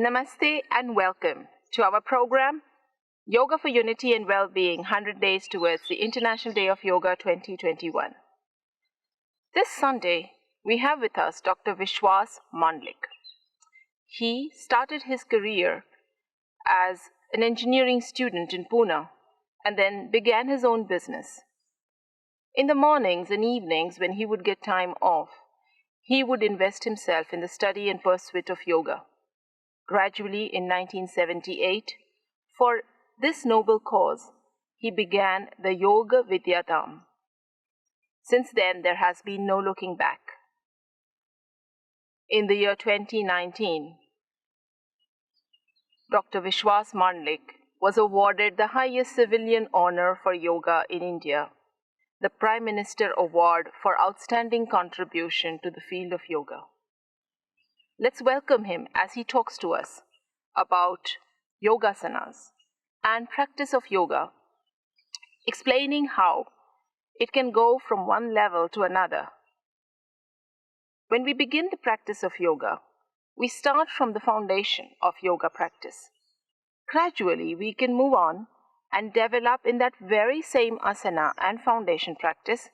Namaste and welcome to our program, Yoga for Unity and Well-Being 100 Days Towards the International Day of Yoga 2021. This Sunday, we have with us Dr. Vishwas Mandlik. He started his career as an engineering student in Pune and then began his own business. In the mornings and evenings when he would get time off, he would invest himself in the study and pursuit of yoga. Gradually, in 1978, for this noble cause, he began the Yoga Vidyadham. Since then, there has been no looking back. In the year 2019, Dr. Vishwas Mandlik was awarded the highest civilian honor for yoga in India, the Prime Minister Award for Outstanding Contribution to the field of yoga. Let's welcome him as he talks to us about yogasanas and practice of yoga, explaining how it can go from one level to another. When we begin the practice of yoga, we start from the foundation of yoga practice. Gradually, we can move on and develop in that very same asana and foundation practice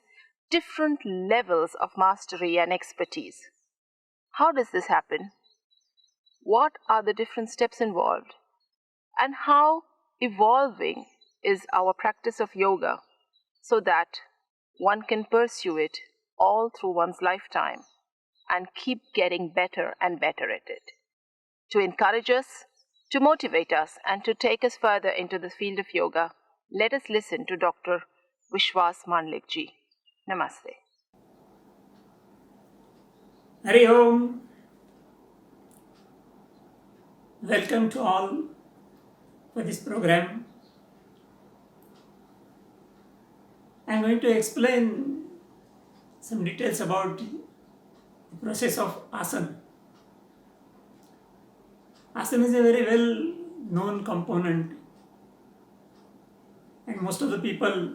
different levels of mastery and expertise. How does this happen? What are the different steps involved? And how evolving is our practice of yoga so that one can pursue it all through one's lifetime and keep getting better and better at it. To encourage us, to motivate us, and to take us further into the field of yoga, let us listen to Dr. Vishwas Mandlik ji. Namaste. Hari Om. Welcome to all for this program. I am going to explain some details about the process of asana. Asana is a very well known component, and most of the people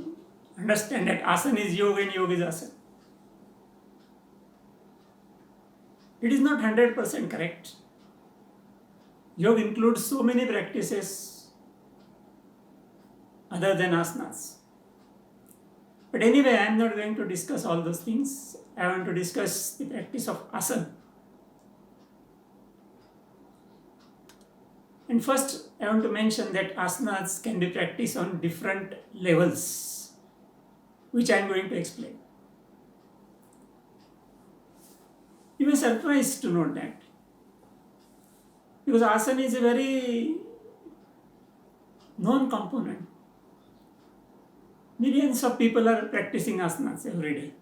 understand that asana is yoga and yoga is asana. It is not 100% correct. Yoga includes so many practices other than asanas. But anyway, I am not going to discuss all those things. I want to discuss the practice of asana. And first, I want to mention that asanas can be practiced on different levels, which I am going to explain. You may be surprised to know that, because asana is a very known component. Millions of people are practicing asanas every day.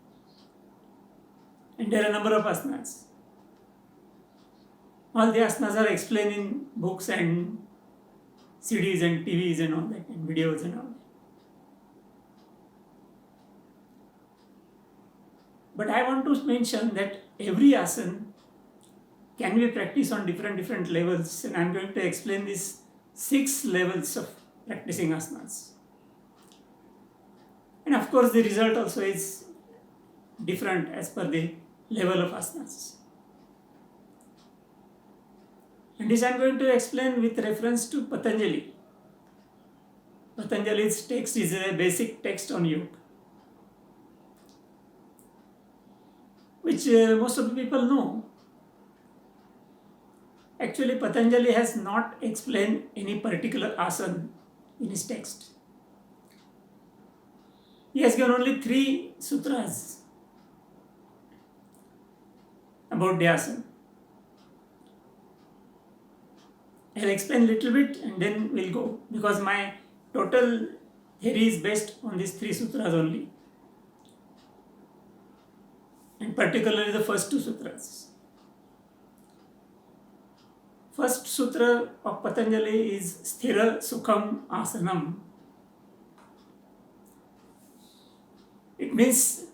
And there are a number of asanas. All the asanas are explained in books and CDs and TVs and all that, and videos and all that. But I want to mention that every asana can be practiced on different levels, and I am going to explain these 6 levels of practicing asanas. And of course, the result also is different as per the level of asanas. And this I am going to explain with reference to Patanjali. Patanjali's text is a basic text on yoga, which most of the people know. Actually, Patanjali has not explained any particular asana in his text. He has given only 3 sutras about the asana. I will explain a little bit and then we'll go, because my total theory is based on these 3 sutras only, and particularly the first 2 sutras. First sutra of Patanjali is Sthira Sukham Asanam. It means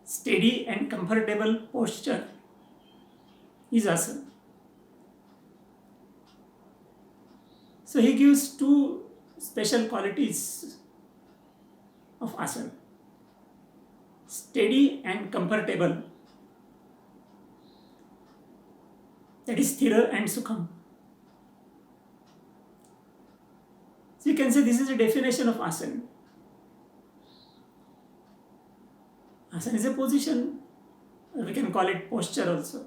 steady and comfortable posture is asana. So he gives 2 special qualities of asana: steady and comfortable. That is Sthira and Sukham. So you can say this is a definition of asana. Asana is a position, or we can call it posture also.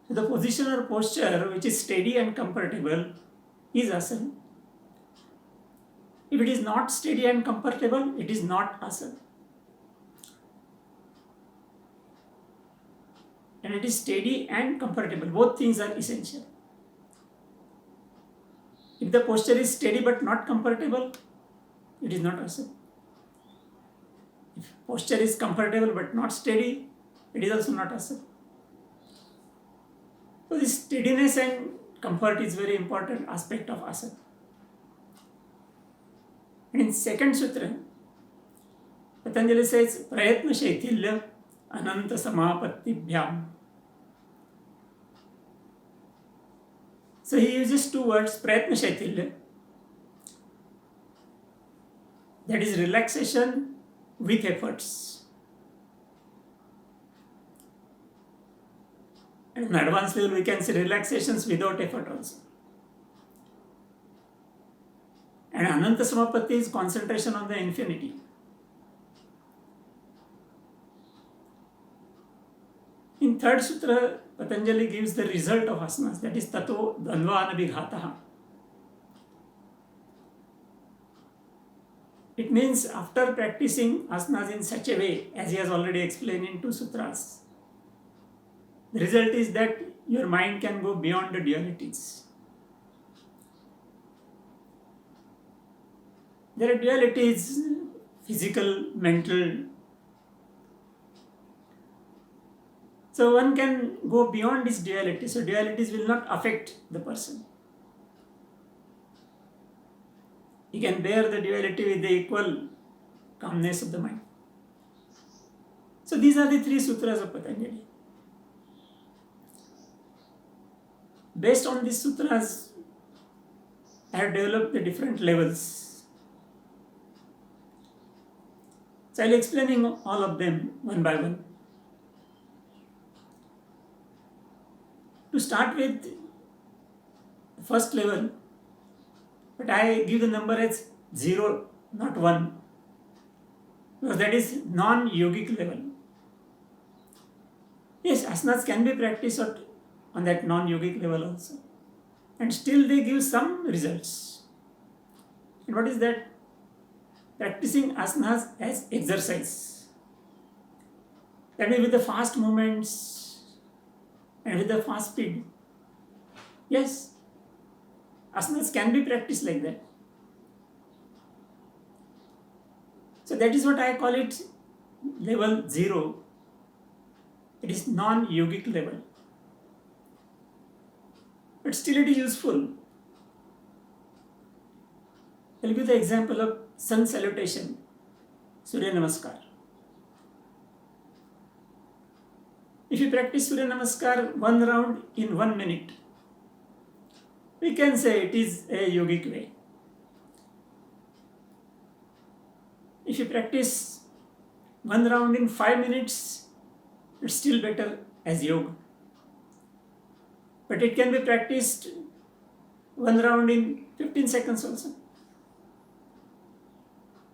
So the position or posture which is steady and comfortable is asana. If it is not steady and comfortable, it is not asana. And it is steady and comfortable. Both things are essential. If the posture is steady but not comfortable, it is not asana. If posture is comfortable but not steady, it is also not asana. So this steadiness and comfort is very important aspect of asana. And in second sutra, Patanjali says, Prayatna Shaithilya Ananta Samapatti-bhyam. So he uses two words, Prayatna Shaithilya. That is relaxation with efforts. And in advanced level, we can say relaxations without effort also. And Ananta Samapatti is concentration on the infinity. In third sutra, Patanjali gives the result of asanas, that is tato dvandva anabhighataha. It means after practicing asanas in such a way, as he has already explained in two sutras, the result is that your mind can go beyond the dualities. There are dualities, physical, mental. So one can go beyond this duality. So dualities will not affect the person. He can bear the duality with the equal calmness of the mind. So these are the three sutras of Patanjali. Based on these sutras, I have developed the different levels. So I'll explaining all of them one by one. To start with, the first level, but I give the number as 0, not 1, because that is non-yogic level. Yes, asanas can be practiced on that non-yogic level also, and still they give some results. And what is that? Practicing asanas as exercise. That means with the fast movements and with the fast speed. Yes, asanas can be practiced like that. So that is what I call it level 0. It is non-yogic level. But still it is useful. I'll give the example of sun salutation, Surya Namaskar. If you practice Surya Namaskar one round in 1 minute, we can say it is a yogic way. If you practice one round in 5 minutes, it's still better as yoga. But it can be practiced one round in 15 seconds also.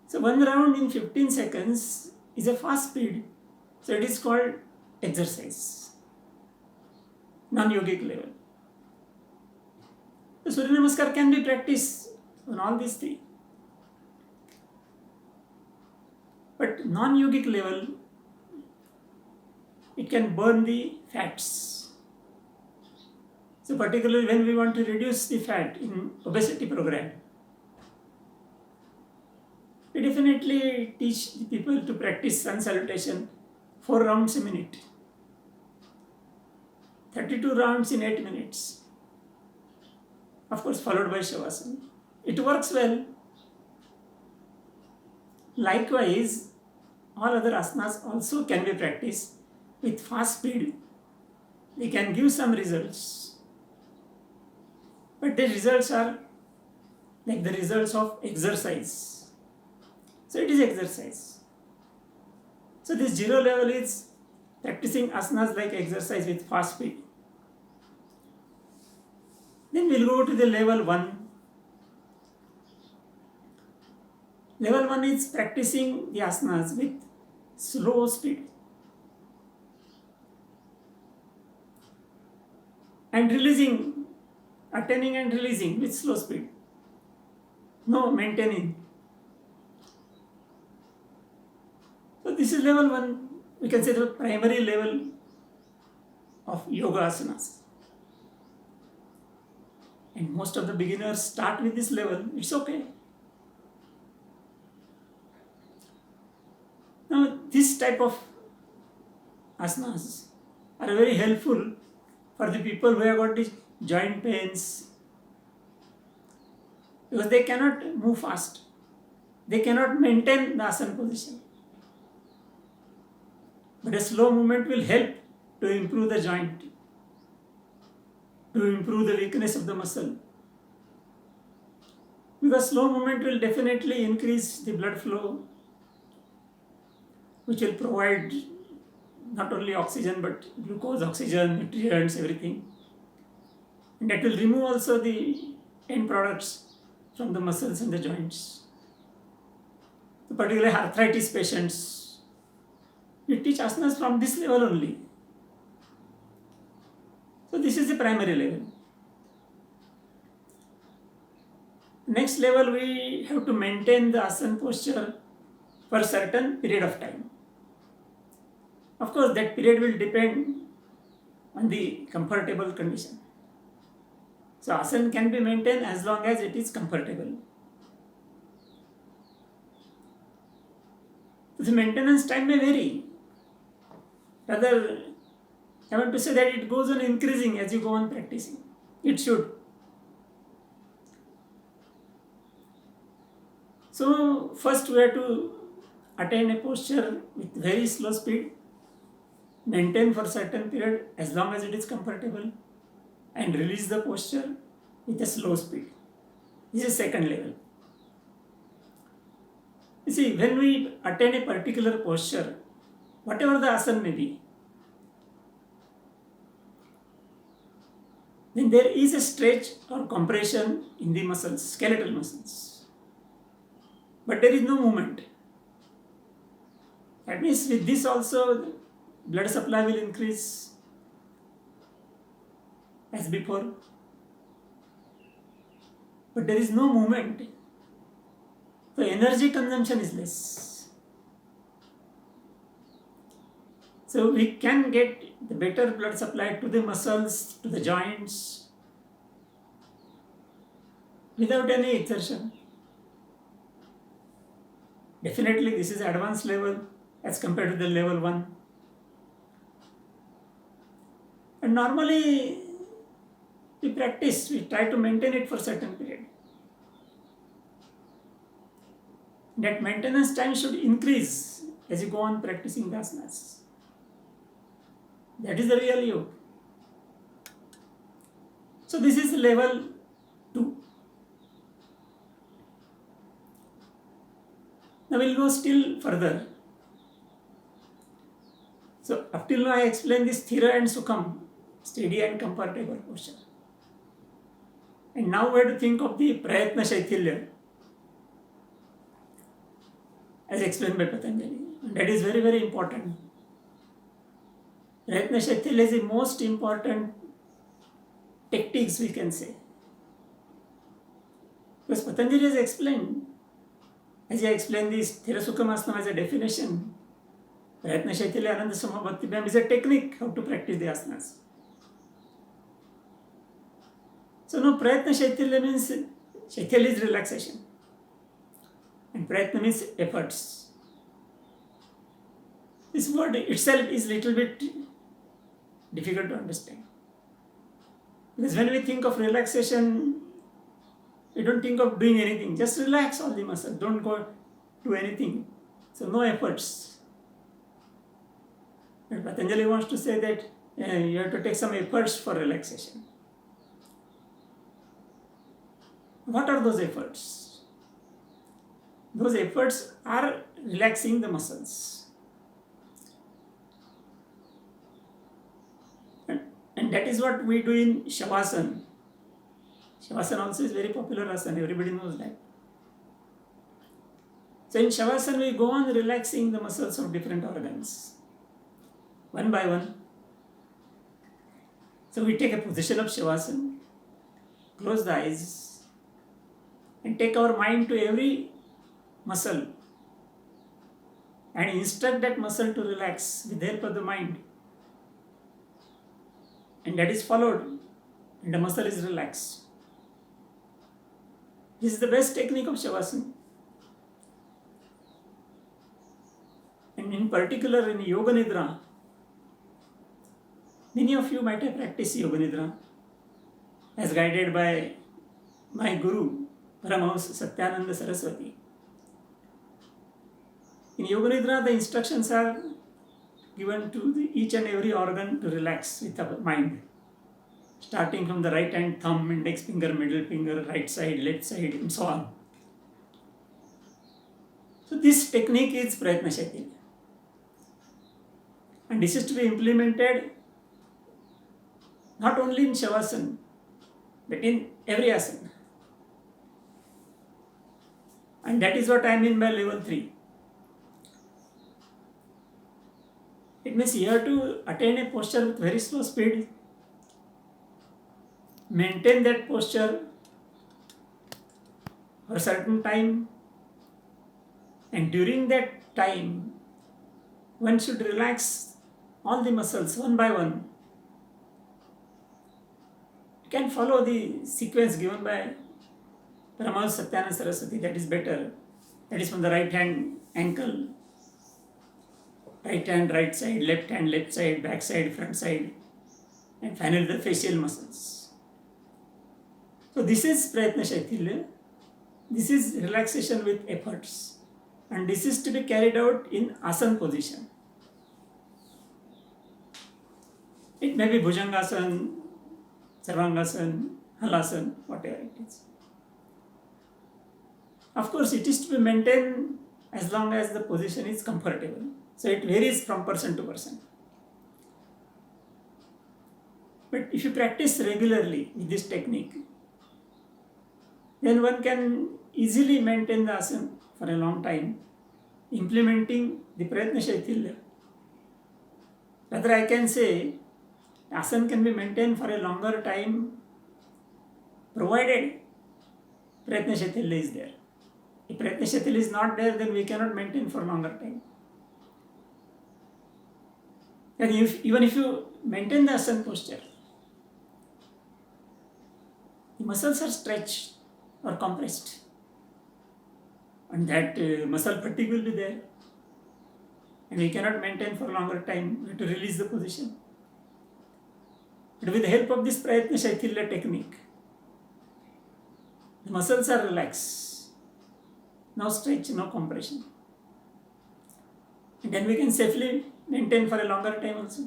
So one round in 15 seconds is a fast speed. So it is called exercise, non-yogic level. So Surya Namaskar can be practiced on all these three. But non-yogic level, it can burn the fats. So particularly when we want to reduce the fat in obesity program, we definitely teach the people to practice sun salutation 4 rounds a minute, 32 rounds in 8 minutes. Of course, followed by Shavasana. It works well. Likewise, all other asanas also can be practiced with fast speed. They can give some results. But the results are like the results of exercise. So it is exercise. So this 0 level is practicing asanas like exercise with fast speed. Then we'll go to the level 1. Level 1 is practicing the asanas with slow speed and releasing, attaining and releasing with slow speed. No maintaining. So this is level 1, we can say the primary level of yoga asanas. And most of the beginners start with this level, it's okay. Now this type of asanas are very helpful for the people who have got these joint pains, because they cannot move fast. They cannot maintain the asana position. But a slow movement will help to improve the joint, to improve the weakness of the muscle. Because slow movement will definitely increase the blood flow, which will provide not only oxygen but glucose, oxygen, nutrients, everything. And that will remove also the end products from the muscles and the joints. So particularly arthritis patients, we teach asanas from this level only. So this is the primary level. Next level, we have to maintain the asana posture for a certain period of time. Of course, that period will depend on the comfortable condition. So asana can be maintained as long as it is comfortable. The maintenance time may vary. Rather, I want to say that it goes on increasing as you go on practicing. It should. So first we have to attain a posture with very slow speed, maintain for a certain period as long as it is comfortable, and release the posture with a slow speed. This is second level. You see, when we attain a particular posture, whatever the asana may be, then there is a stretch or compression in the muscles, skeletal muscles. But there is no movement. That means with this also blood supply will increase as before. But there is no movement. So energy consumption is less. So we can get the better blood supply to the muscles, to the joints, without any exertion. Definitely this is advanced level as compared to the level 1. And normally we practice, we try to maintain it for a certain period. That maintenance time should increase as you go on practicing the asanas. That is the real yoga. So this is level 2. Now we'll go still further. So up till now I explained this Sthira and Sukham, steady and comfortable posture. And now we have to think of the Prayatna Shaithilya, as explained by Patanjali. And that is very, very important. Prayatna Shaithilya is the most important tactics, we can say. Because Patanjali has explained, as I explained this Sthira Sukham Asana as a definition, Prayatna Shaithilya Ananda Samah Bhakti Bhyam is a technique how to practice the asanas. So now Prayatna Shaithilya means, Shaithilya is relaxation. And Prayatna means efforts. This word itself is little bit difficult to understand. Because when we think of relaxation, we don't think of doing anything. Just relax all the muscle. Don't go do anything. So no efforts. But Patanjali wants to say that you have to take some efforts for relaxation. What are those efforts? Those efforts are relaxing the muscles. And that is what we do in Shavasana. Shavasana also is very popular asana, everybody knows that. So in Shavasana, we go on relaxing the muscles of different organs, one by one. So we take a position of Shavasana, close the eyes, and take our mind to every muscle and instruct that muscle to relax with the help of the mind. And that is followed, and the muscle is relaxed. This is the best technique of Shavasana. And in particular in Yoga Nidra, many of you might have practiced Yoga Nidra as guided by my Guru, Paramahamsa Satyananda Saraswati. In Yoga Nidra, the instructions are given to each and every organ to relax with the mind, starting from the right hand thumb, index finger, middle finger, right side, left side, and so on. So this technique is Prayatna Shakti. And this is to be implemented not only in Shavasana, but in every asana. And that is what I mean by level 3. It means you have to attain a posture with very slow speed, maintain that posture for a certain time, and during that time, one should relax all the muscles one by one. You can follow the sequence given by Paramahamsa Satyananda Saraswati, that is better. That is from the right hand ankle, right hand right side, left side, back side, front side, and finally the facial muscles. So this is Prayatna Shakti. This is relaxation with efforts, and this is to be carried out in asana position. It may be Bhujangasana, Sarvangasana, Halasana, whatever it is. Of course, it is to be maintained as long as the position is comfortable. So it varies from person to person. But if you practice regularly with this technique, then one can easily maintain the asana for a long time, implementing the Prayatna Shakti. Rather, I can say asana can be maintained for a longer time provided Prayatna Shakti is there. If Prayatna Shakti is not there, then we cannot maintain for longer time. And even if you maintain the asana posture, the muscles are stretched or compressed, and that muscle fatigue will be there, and we cannot maintain for longer time. We have to release the position. But with the help of this Prayatna Shakti technique, the muscles are relaxed, no stretch, no compression, and then we can safely maintain for a longer time also.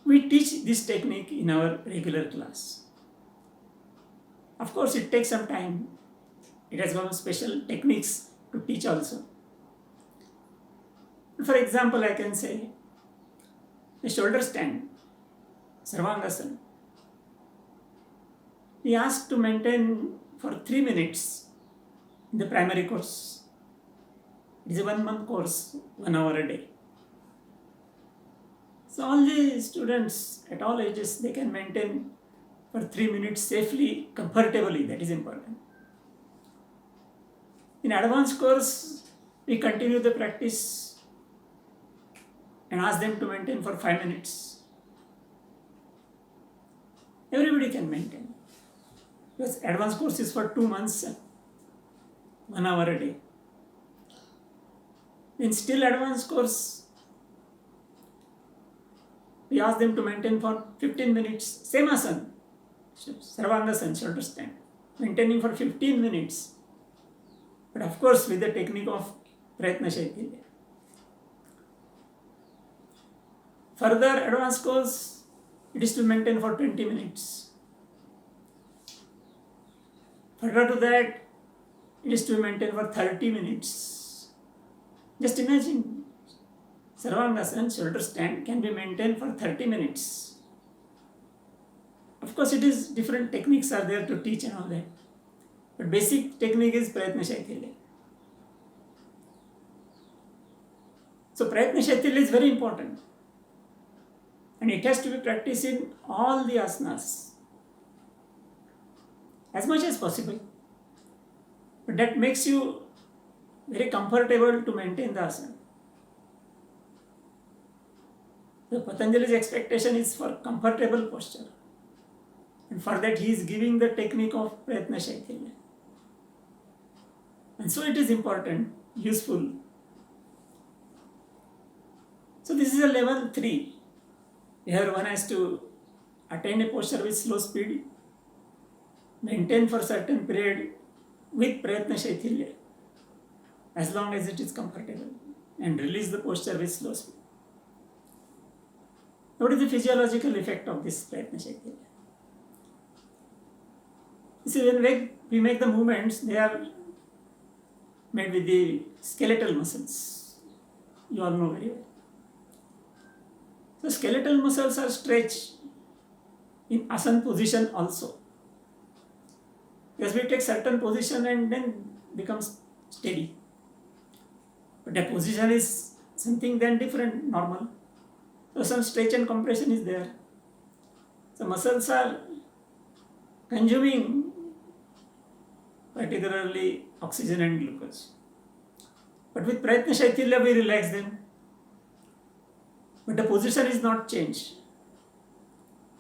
We teach this technique in our regular class. Of course, it takes some time. It has got special techniques to teach also. For example, I can say the shoulder stand, Sarvangasana. We asked to maintain for 3 minutes in the primary course. It is a 1 month course, 1 hour a day. So all the students at all ages, they can maintain for 3 minutes safely, comfortably. That is important. In advanced course, we continue the practice and ask them to maintain for 5 minutes. Everybody can maintain. Because advanced course is for 2 months, 1 hour a day. In still advanced course, we ask them to maintain for 15 minutes, same asana, Sarvangasana, shoulder stand, maintaining for 15 minutes. But of course, with the technique of Prayatna Shakti. Further advanced course, it is to maintain for 20 minutes. Further to that, it is to maintain for 30 minutes. Just imagine, Sarvangasana, shoulder stand can be maintained for 30 minutes. Of course, it is different techniques are there to teach and all that. But basic technique is Prayatna Shaithilya. So Prayatna Shaithilya is very important. And it has to be practiced in all the asanas as much as possible. But that makes you very comfortable to maintain the asana. So Patanjali's expectation is for comfortable posture. And for that he is giving the technique of Prayatna Shaithilya. And so it is important, useful. So this is a level 3. Here one has to attain a posture with slow speed, maintain for certain period with Prayatna Shaithilya, as long as it is comfortable, and release the posture with slow speed. What is the physiological effect of this Prayatna Shaithilya? You see, when we make the movements, they are made with the skeletal muscles. You all know very well. So skeletal muscles are stretched in asana position also. Because we take certain position and then becomes steady. But the position is something then different, normal. So some stretch and compression is there. So muscles are consuming particularly oxygen and glucose. But with Prayatna Shaithilya we relax them. But the position is not changed.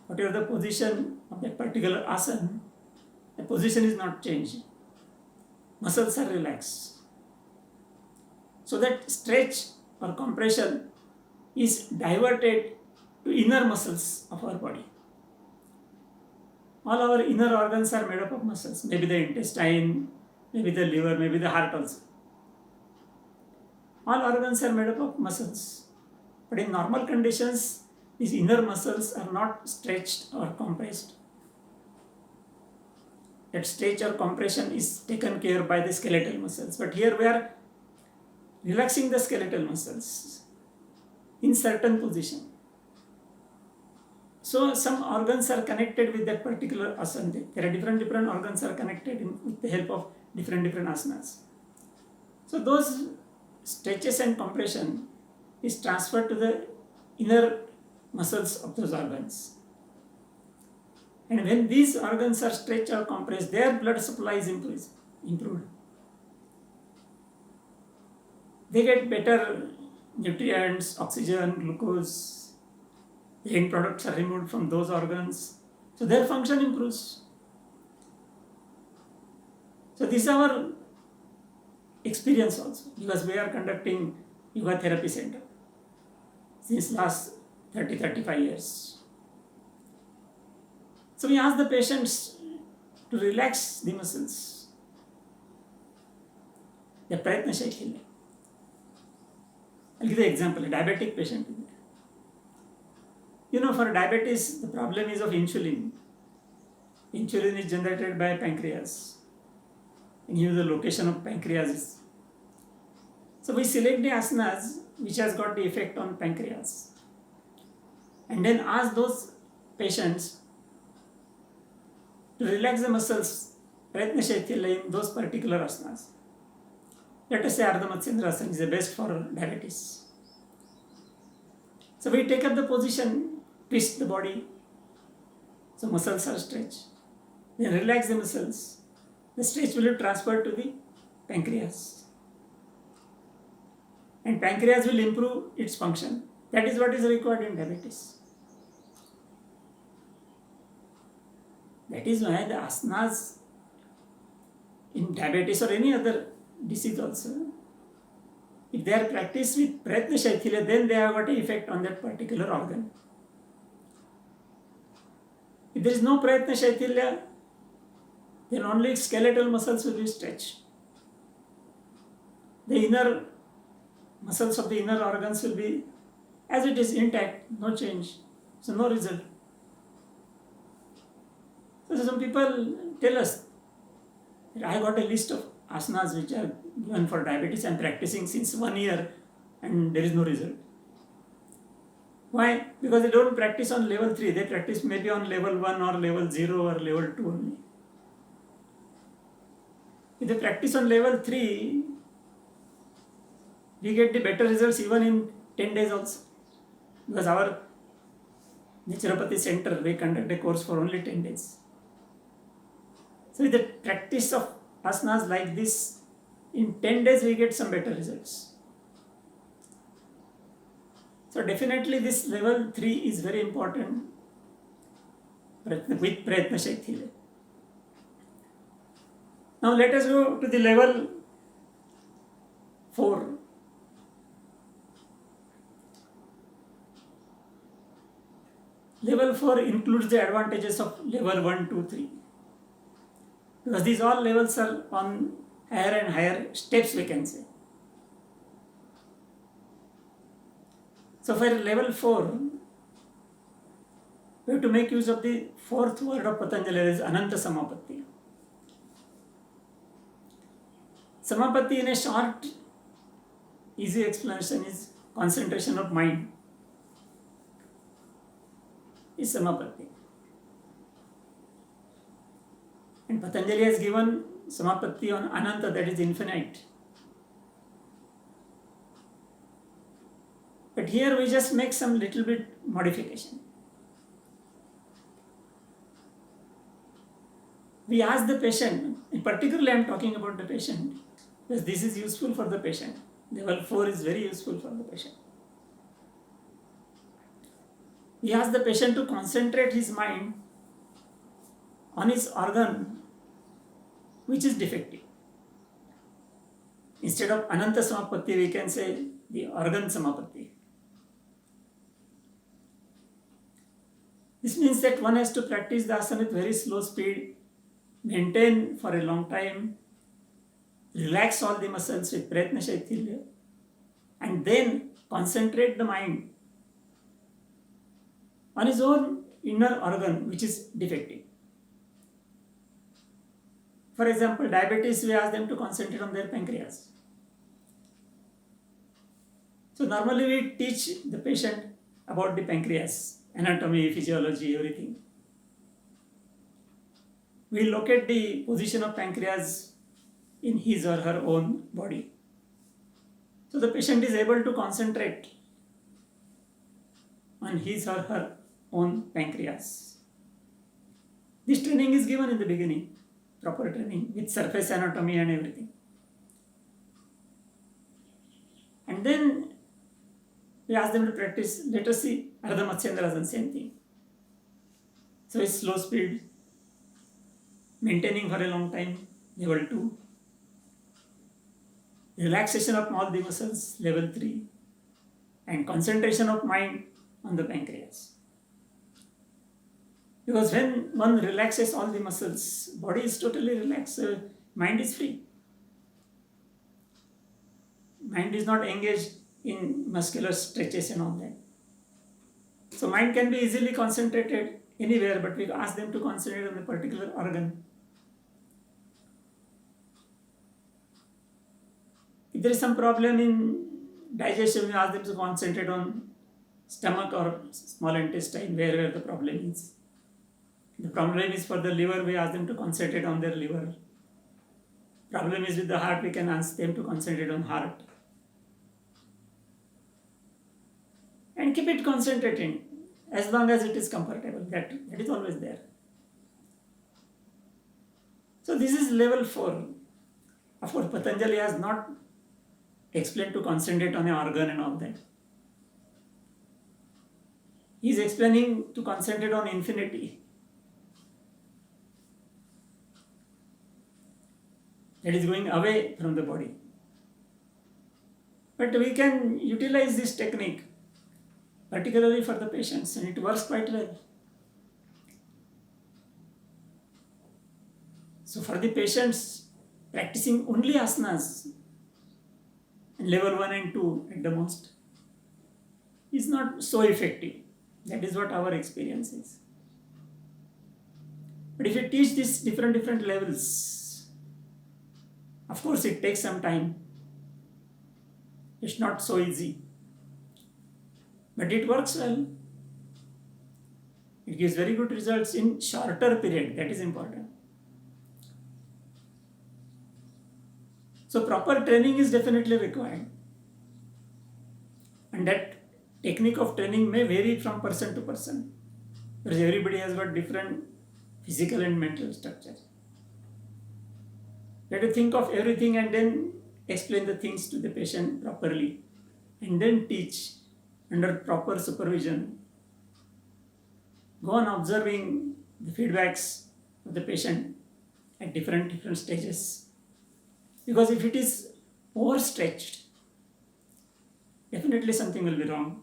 Whatever the position of that particular asana, the position is not changed. Muscles are relaxed. So that stretch or compression is diverted to inner muscles of our body. All our inner organs are made up of muscles. Maybe the intestine, maybe the liver, maybe the heart also. All organs are made up of muscles. But in normal conditions, these inner muscles are not stretched or compressed. That stretch or compression is taken care by the skeletal muscles. But here we are relaxing the skeletal muscles in certain position. So some organs are connected with that particular asana. There are different organs are connected with the help of different asanas. So those stretches and compression is transferred to the inner muscles of those organs. And when these organs are stretched or compressed, their blood supply is improved. They get better nutrients, oxygen, glucose. The end products are removed from those organs. So their function improves. So this is our experience also, because we are conducting Yoga Therapy Center since last 30-35 years. So we ask the patients to relax the muscles. The Prayatna Shaithilya. I'll give you an example, a diabetic patient. You know, for diabetes, the problem is of insulin. Insulin is generated by pancreas. And here the location of pancreas is. So we select the asanas which has got the effect on pancreas. And then ask those patients to relax the muscles, Prayatna Shaithilya, in those particular asanas. Let us say Ardha Matsyendrasana asana is the best for diabetes. So we take up the position, twist the body, so muscles are stretched. Then relax the muscles. The stretch will be transferred to the pancreas. And pancreas will improve its function. That is what is required in diabetes. That is why the asanas in diabetes or any other disease also, if they are practiced with Prayatna Shaithilya, then they have got an effect on that particular organ. If there is no Prayatna Shaithilya, then only skeletal muscles will be stretched. The inner muscles of the inner organs will be as it is, intact, no change. So no result. So some people tell us that I got a list of asanas which are given for diabetes. I am practicing since 1 year and there is no result. Why? Because they don't practice on level 3. They practice maybe on level 1 or level 0 or level 2 only. With the practice on level 3, we get the better results even in 10 days also. Because our Naturopathy center, we conduct a course for only 10 days. So with the practice of asanas like this, in 10 days we get some better results. So definitely this level 3 is very important with Prayatna Shakti. Now let us go to the level 4. Level 4 includes the advantages of level 1, 2, 3. Because these all levels are on higher and higher steps, we can say. So for level 4, we have to make use of the 4th word of Patanjali, that is Ananta Samapatti. Samapatti in a short, easy explanation is concentration of mind. Is Samapatti. And Patanjali has given Samapatti on Ananta, that is infinite. But here we just make some little bit modification. We ask the patient, in particularly I am talking about the patient, because this is useful for the patient. Level 4 is very useful for the patient. We ask the patient to concentrate his mind on his organ which is defective. Instead of Ananta Samapatti, we can say the organ Samapatti. This means that one has to practice the asana with very slow speed, maintain for a long time, relax all the muscles with Prayatna Shaithilya, and then concentrate the mind on his own inner organ which is defective. For example, diabetes, we ask them to concentrate on their pancreas. So normally we teach the patient about the pancreas, anatomy, physiology, everything. We locate the position of pancreas in his or her own body. So the patient is able to concentrate on his or her own pancreas. This training is given in the beginning, proper training with surface anatomy and everything. And then we ask them to practice, let us see Ardha Matsyendrasana, same thing. So it's slow speed, maintaining for a long time, level 2. Relaxation of all the muscles, level 3. And concentration of mind on the pancreas. Because when one relaxes all the muscles, body is totally relaxed, mind is free. Mind is not engaged in muscular stretches and all that. So mind can be easily concentrated anywhere, but we ask them to concentrate on a particular organ. If there is some problem in digestion, we ask them to concentrate on stomach or small intestine, wherever the problem is. The problem is for the liver, we ask them to concentrate on their liver. Problem is with the heart, we can ask them to concentrate on heart. And keep it concentrating as long as it is comfortable. That is always there. So this is level 4. Of course, Patanjali has not explained to concentrate on an organ and all that. He is explaining to concentrate on infinity. That is going away from the body. But we can utilize this technique, particularly for the patients, and it works quite well. So for the patients, practicing only asanas, level 1 and 2 at the most, is not so effective. That is what our experience is. But if you teach these different levels, of course it takes some time. It's not so easy. But it works well. It gives very good results in shorter period. That is important. So proper training is definitely required. And that technique of training may vary from person to person, because everybody has got different physical and mental structure. You have to think of everything and then explain the things to the patient properly, and then teach under proper supervision. Go on observing the feedbacks of the patient at different stages. Because if it is overstretched, definitely something will be wrong.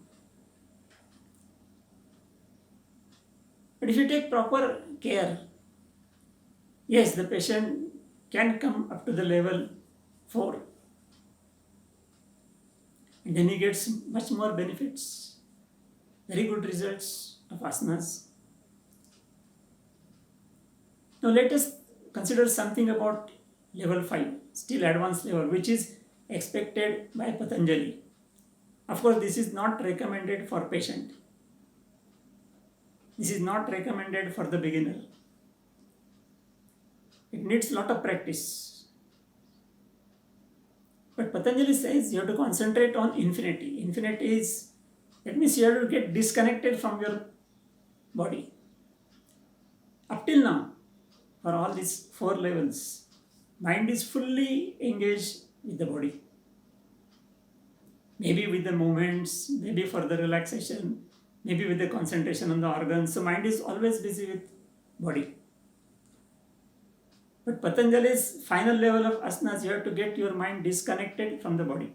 But if you take proper care, yes, the patient can come up to the level 4. And then he gets much more benefits, very good results of asanas. Now let us consider something about level 5, still advanced level, which is expected by Patanjali. Of course, this is not recommended for patient. This is not recommended for the beginner. It needs a lot of practice. But Patanjali says you have to concentrate on infinity. Infinity is, that means you have to get disconnected from your body. Up till now, for all these 4 levels, mind is fully engaged with the body. Maybe with the movements, maybe for the relaxation, maybe with the concentration on the organs. So mind is always busy with body. But Patanjali's final level of asanas, you have to get your mind disconnected from the body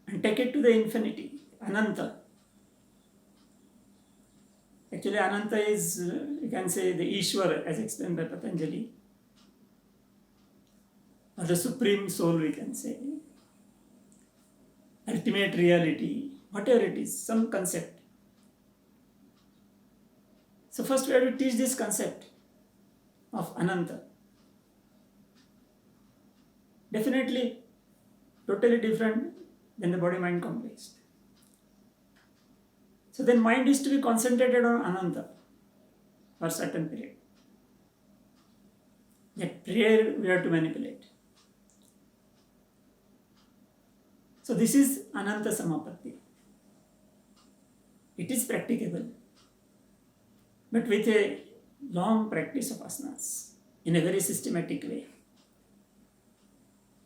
and take it to the infinity, Ananta. Actually, Ananta is, you can say, the Ishwar, as explained by Patanjali, or the supreme soul, we can say, ultimate reality, whatever it is, some concept. So first we have to teach this concept of Ananta. Definitely totally different than the body-mind complex. So then mind is to be concentrated on Ananta for a certain period. That prayer we have to manipulate. So this is Ananta Samapatti. It is practicable, but with a long practice of asanas in a very systematic way.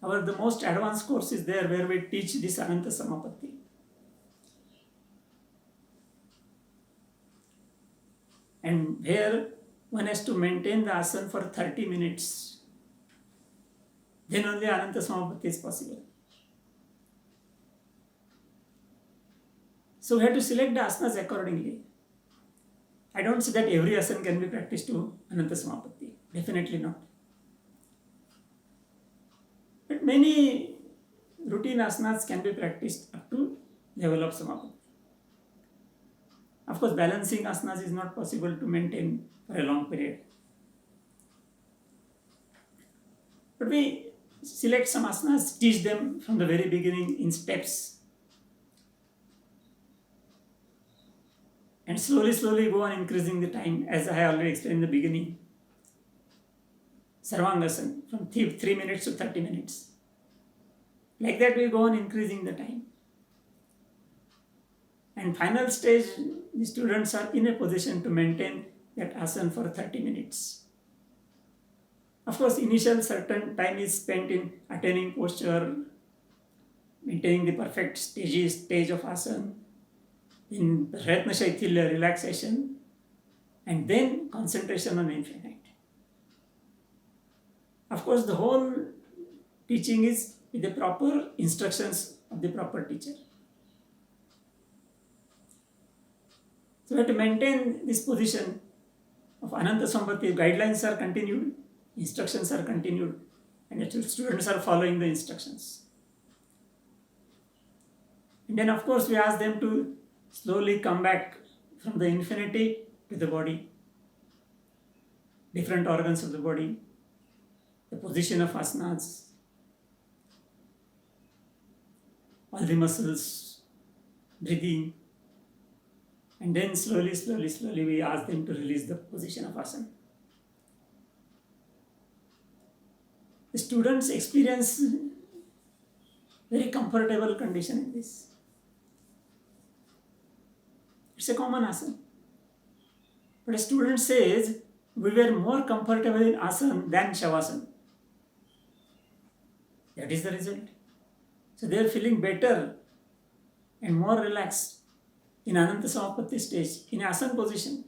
The most advanced course is there where we teach this Ananta Samapatti. And where one has to maintain the asana for 30 minutes. Then only Ananta Samapatti is possible. So we have to select the asanas accordingly. I don't say that every asana can be practiced to Ananta Samapatti. Definitely not. But many routine asanas can be practiced up to level of Samapatti. Of course, balancing asanas is not possible to maintain for a long period. But we select some asanas, teach them from the very beginning in steps, and slowly go on increasing the time, as I already explained in the beginning. Sarvangasana, from 3 minutes to 30 minutes. Like that we go on increasing the time. And final stage, the students are in a position to maintain that asana for 30 minutes. Of course, initial certain time is spent in attaining posture, maintaining the perfect stage of asana, in Prayatna Shaithilya, relaxation, and then concentration on infinite. Of course, the whole teaching is with the proper instructions of the proper teacher. So we have to maintain this position of Ananta Samapatti. Guidelines are continued, instructions are continued, and the students are following the instructions. And then of course we ask them to slowly come back from the infinity to the body, different organs of the body, the position of asanas, all the muscles, breathing, and then slowly we ask them to release the position of asana. The students experience very comfortable condition in this. It's a common asana. But a student says, we were more comfortable in asana than shavasana. That is the result. So they are feeling better and more relaxed in Ananta Samapatti stage, in asana position,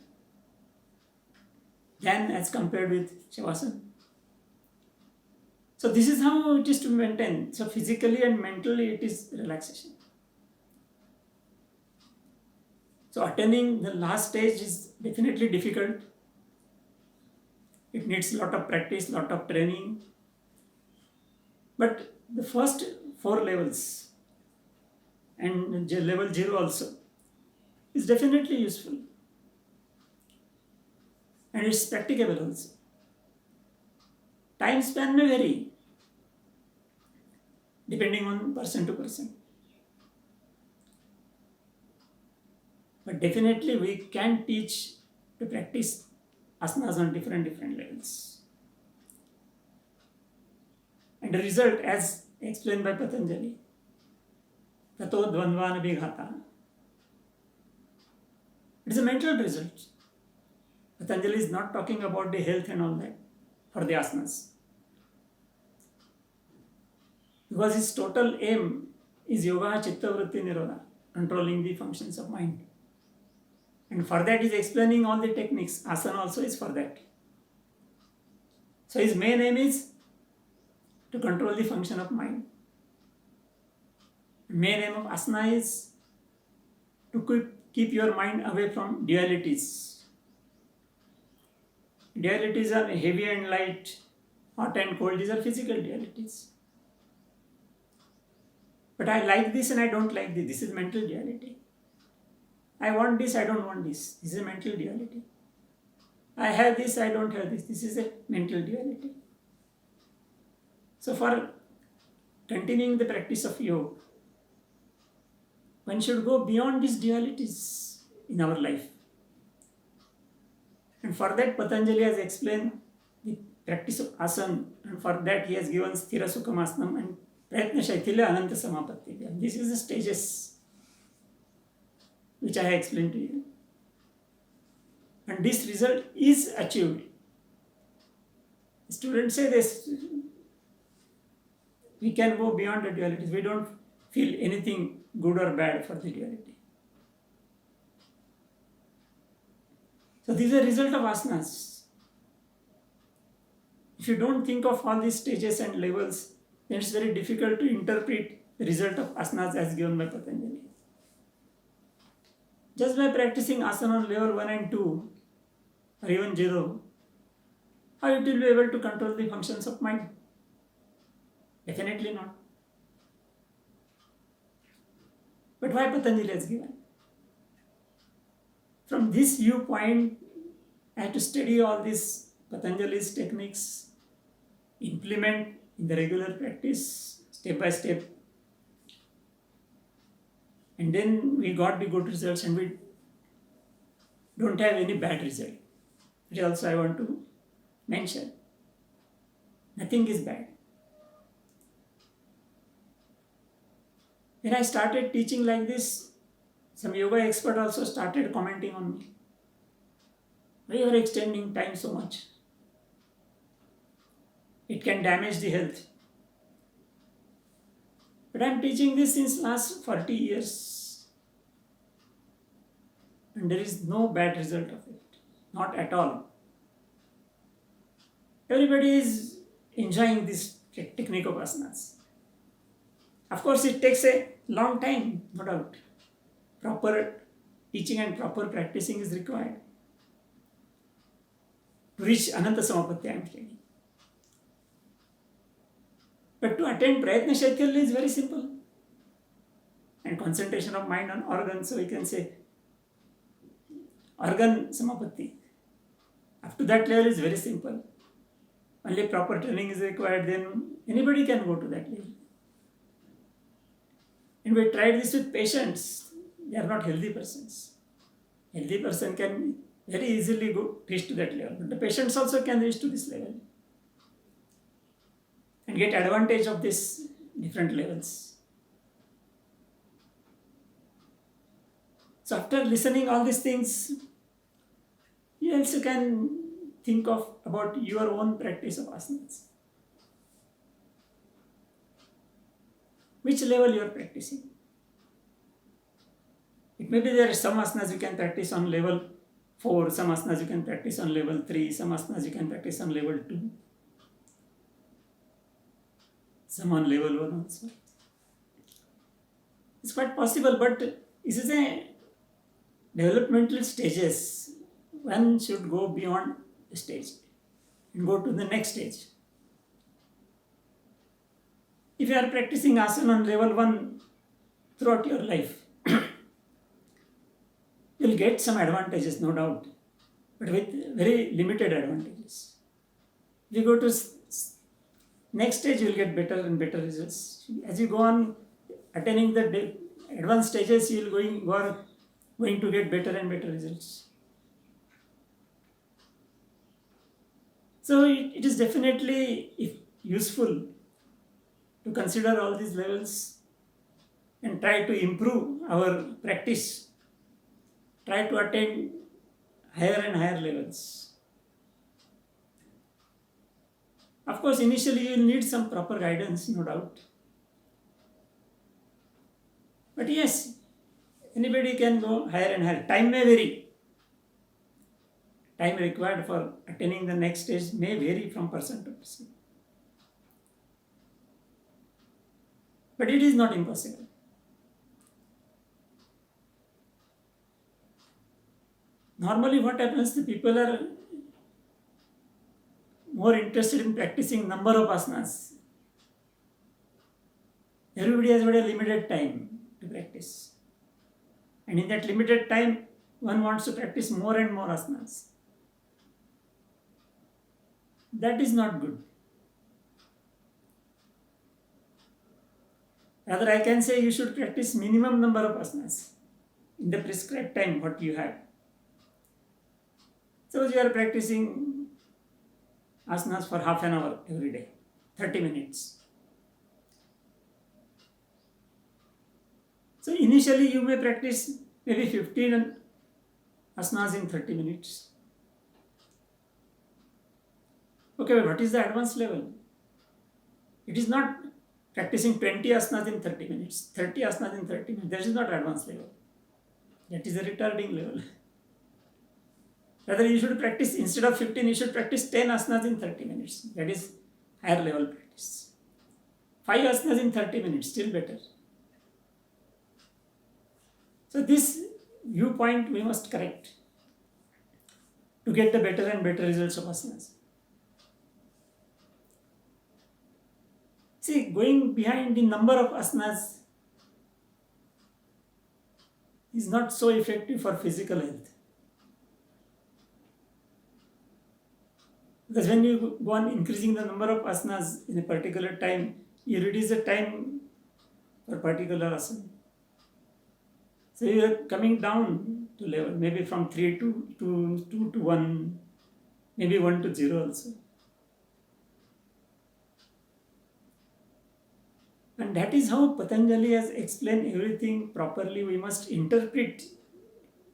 than as compared with shavasana. So this is how it is to maintain. So physically and mentally it is relaxation. So attaining the last stage is definitely difficult. It needs a lot of practice, lot of training. But the first 4 levels and level 0 also is definitely useful. And it's practicable also. Time span may vary depending on person to person. But definitely we can teach to practice asanas on different levels. And the result, as explained by Patanjali, tato dvandvana vighata, it is a mental result. Patanjali is not talking about the health and all that for the asanas. Because his total aim is yoga chitta vritti nirodha, controlling the functions of mind. And for that he is explaining all the techniques. Asana also is for that. So his main aim is to control the function of mind. Main aim of asana is to keep your mind away from dualities. Dualities are heavy and light, hot and cold. These are physical dualities. But I like this and I don't like this. This is mental duality. I want this, I don't want this. This is a mental duality. I have this, I don't have this. This is a mental duality. So for continuing the practice of yoga, one should go beyond these dualities in our life. And for that Patanjali has explained the practice of asana, and for that he has given Sthira Sukhamasnam and Prayatna Shaithilya Ananta Samapatti. This is the stages which I have explained to you. And this result is achieved. Students say this, we can go beyond the dualities. We don't feel anything good or bad for the duality. So these are result of asanas. If you don't think of all these stages and levels, then it's very difficult to interpret the result of asanas as given by Patanjali. Just by practicing asana on level 1 and 2, or even 0, how it will be able to control the functions of mind? Definitely not. But why Patanjali has given? From this viewpoint, I have to study all these Patanjali's techniques, implement in the regular practice, step by step. And then we got the good results and we don't have any bad result. Which also I want to mention. Nothing is bad. When I started teaching like this, some yoga expert also started commenting on me. Why you are extending time so much? It can damage the health. But I am teaching this since last 40 years. And there is no bad result of it. Not at all. Everybody is enjoying this technique of asanas. Of course, it takes a long time, no doubt. Proper teaching and proper practicing is required to reach Ananta Samapatti, I am saying. But to attain Prayatna Shaithilya is very simple. And concentration of mind on organs, so we can say organ Samapatti. Up to that level is very simple. Only proper training is required, then anybody can go to that level. And we tried this with patients. They are not healthy persons. Healthy person can very easily reach to that level. But the patients also can reach to this level. and get advantage of these different levels. So after listening all these things, you also can think of about your own practice of asanas. Which level you are practicing? It may be there are some asanas you can practice on level 4, some asanas you can practice on level 3, some asanas you can practice on level 2, some on level 1 also. It's quite possible, but this is a developmental stages. One should go beyond the stage and go to the next stage. If you are practicing asana on level 1 throughout your life, you will get some advantages, no doubt, but with very limited advantages. If you go to next stage, you will get better and better results. As you go on attaining the advanced stages, you are going to get better and better results. So it is definitely useful to consider all these levels and try to improve our practice, try to attain higher and higher levels. Of course, initially you will need some proper guidance, no doubt. But yes, anybody can go higher and higher. Time may vary. Time required for attaining the next stage may vary from person to person. But it is not impossible. Normally what happens, the people are more interested in practicing number of asanas. Everybody has got a limited time to practice. And in that limited time, one wants to practice more and more asanas. That is not good. Rather, I can say you should practice minimum number of asanas in the prescribed time what you have. Suppose you are practicing asanas for half an hour every day, 30 minutes. So initially you may practice maybe 15 asanas in 30 minutes. Okay, but what is the advanced level? It is not practicing 20 asanas in 30 minutes, 30 asanas in 30 minutes. That is not advanced level. That is a retarding level. Rather, you should practice, instead of 15, you should practice 10 asanas in 30 minutes. That is higher level practice. 5 asanas in 30 minutes, still better. So this viewpoint we must correct to get the better and better results of asanas. See, going behind the number of asanas is not so effective for physical health. Because when you go on increasing the number of asanas in a particular time, you reduce the time for particular asana. So you are coming down to level, maybe from 3 to 2 to 1, maybe 1 to 0 also. And that is how Patanjali has explained everything properly. We must interpret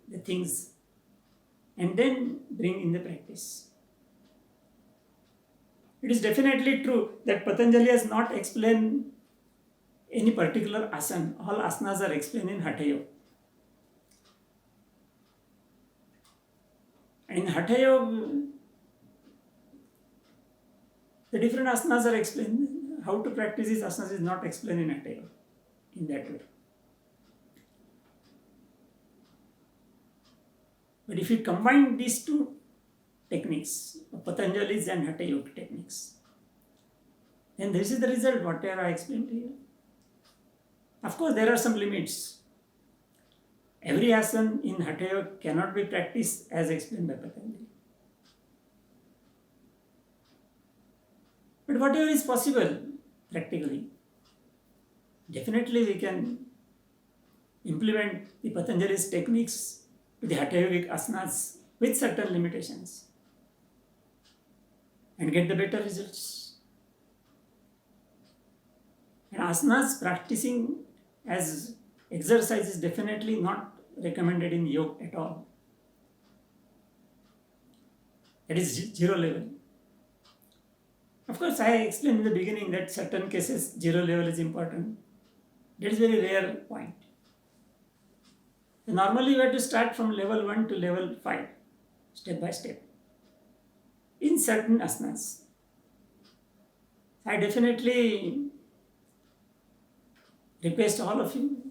the things and then bring in the practice. It is definitely true that Patanjali has not explained any particular asana. All asanas are explained in Hatha Yoga. And in Hatha Yoga, the different asanas are explained. How to practice these asanas is not explained in Hatha Yoga in that way. But if you combine these two techniques, Patanjali's and Hatha Yoga techniques, then this is the result, whatever I explained to you. Of course, there are some limits. Every asana in Hatha Yoga cannot be practiced as explained by Patanjali. But whatever is possible, practically, definitely we can implement the Patanjali's techniques to the Hatha Yogic asanas with certain limitations and get the better results. And asanas practicing as exercise is definitely not recommended in yoga at all. That is zero level. Of course, I explained in the beginning that certain cases zero level is important. That is very rare point. So normally we have to start from level 1 to level 5, step by step, in certain asanas. I definitely request all of you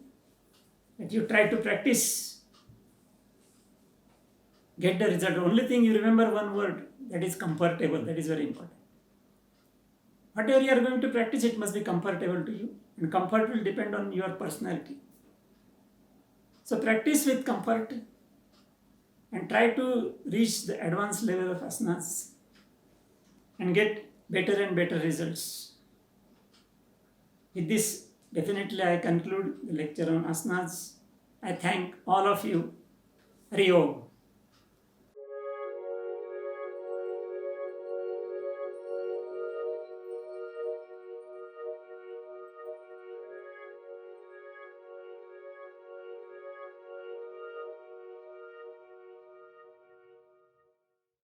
that you try to practice, get the result. The only thing you remember one word, that is comfortable. That is very important. Whatever you are going to practice, it must be comfortable to you. And comfort will depend on your personality. So practice with comfort and try to reach the advanced level of asanas and get better and better results. With this, definitely I conclude the lecture on asanas. I thank all of you. Hari Om.